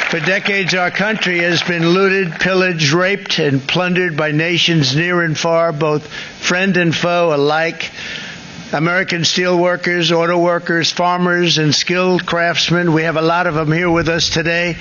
For decades, our country has been looted, pillaged, raped, and plundered by nations near and far, both friend and foe alike. American steel workers, auto workers, farmers, and skilled craftsmen. We have a lot of them here with us today.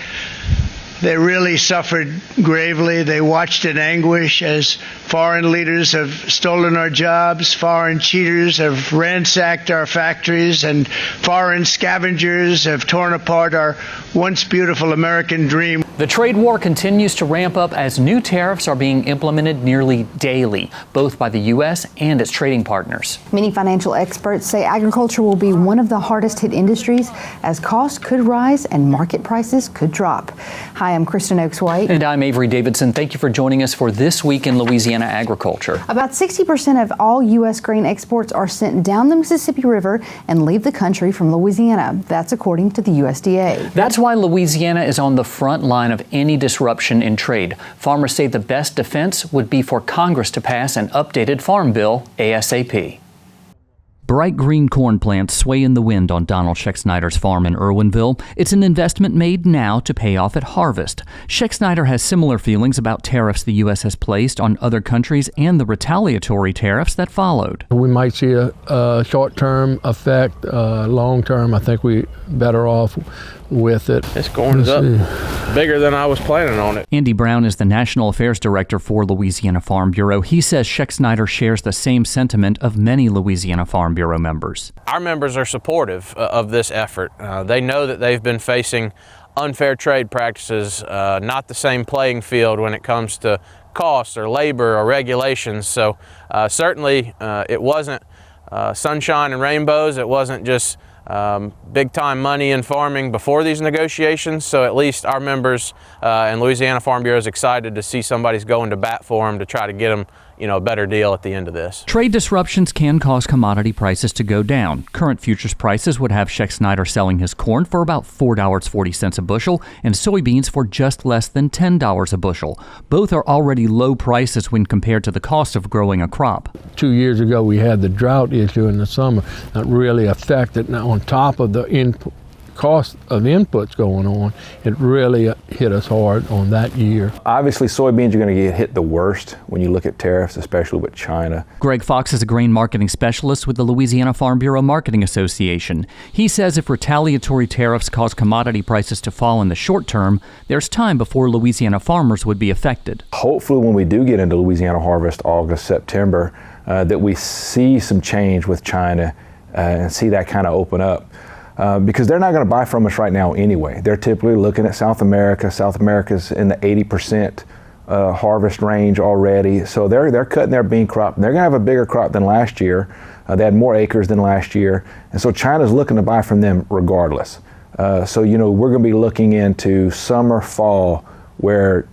They really suffered gravely. They watched in anguish as foreign leaders have stolen our jobs, foreign cheaters have ransacked our factories, and foreign scavengers have torn apart our once beautiful American dream. The trade war continues to ramp up as new tariffs are being implemented nearly daily, both by the U.S. and its trading partners. Many financial experts say agriculture will be one of the hardest hit industries as costs could rise and market prices could drop. Hi, I'm Kristen Oaks-White. And I'm Avery Davidson. Thank you for joining us for This Week in Louisiana Agriculture. About 60% of all U.S. grain exports are sent down the Mississippi River and leave the country from Louisiana. That's according to the USDA. That's why Louisiana is on the front line of any disruption in trade. Farmers say the best defense would be for Congress to pass an updated farm bill ASAP. Bright green corn plants sway in the wind on Donald Schexnayder's farm in Irwinville. It's an investment made now to pay off at harvest. Schexnayder has similar feelings about tariffs the U.S. has placed on other countries and the retaliatory tariffs that followed. We might see a short-term effect. Long-term, I think we're better off with it. This corn is up bigger than I was planning on it. Andy Brown is the National Affairs Director for Louisiana Farm Bureau. He says Schexnayder shares the same sentiment of many Louisiana Farm Bureau members. Our members are supportive of this effort. They know that they've been facing unfair trade practices, not the same playing field when it comes to costs or labor or regulations. So certainly it wasn't sunshine and rainbows. It wasn't just big time money in farming before these negotiations, so at least our members and Louisiana Farm Bureau is excited to see somebody's going to bat for them to try to get them, a better deal at the end of this. Trade disruptions can cause commodity prices to go down. Current futures prices would have Schexnayder selling his corn for about $4.40 a bushel and soybeans for just less than $10 a bushel. Both are already low prices when compared to the cost of growing a crop. 2 years ago, we had the drought issue in the summer that really affected. Now, on top of the cost of inputs going on, it really hit us hard on that year. Obviously, soybeans are going to get hit the worst when you look at tariffs, especially with China. Greg Fox is a grain marketing specialist with the Louisiana Farm Bureau Marketing Association. He says if retaliatory tariffs cause commodity prices to fall in the short term, there's time before Louisiana farmers would be affected. Hopefully, when we do get into Louisiana harvest, August, September, that we see some change with China and see that kind of open up. Because they're not going to buy from us right now anyway. They're typically looking at South America. South America's in the 80% harvest range already. So they're cutting their bean crop. And they're going to have a bigger crop than last year. They had more acres than last year. And so China's looking to buy from them regardless. So we're going to be looking into summer, fall, where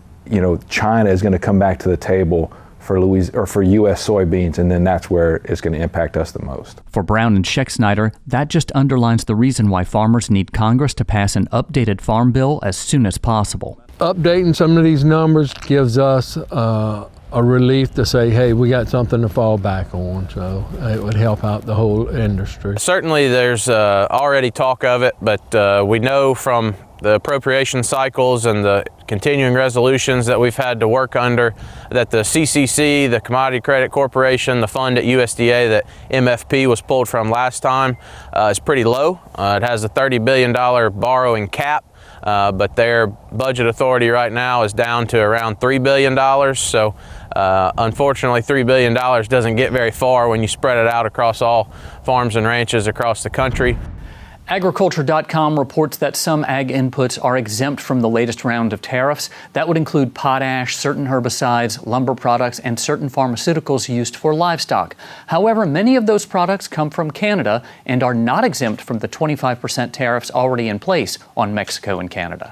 China is going to come back to the table for U.S. soybeans, and then that's where it's going to impact us the most. For Brown and Schexnayder, that just underlines the reason why farmers need Congress to pass an updated farm bill as soon as possible. Updating some of these numbers gives us a relief to say, hey, we got something to fall back on, so it would help out the whole industry. Certainly there's already talk of it, but we know from the appropriation cycles and the continuing resolutions that we've had to work under that the CCC, the Commodity Credit Corporation, the fund at USDA that MFP was pulled from last time is pretty low. It has a $30 billion borrowing cap, but their budget authority right now is down to around $3 billion. So unfortunately, $3 billion doesn't get very far when you spread it out across all farms and ranches across the country. Agriculture.com reports that some ag inputs are exempt from the latest round of tariffs. That would include potash, certain herbicides, lumber products, and certain pharmaceuticals used for livestock. However, many of those products come from Canada and are not exempt from the 25% tariffs already in place on Mexico and Canada.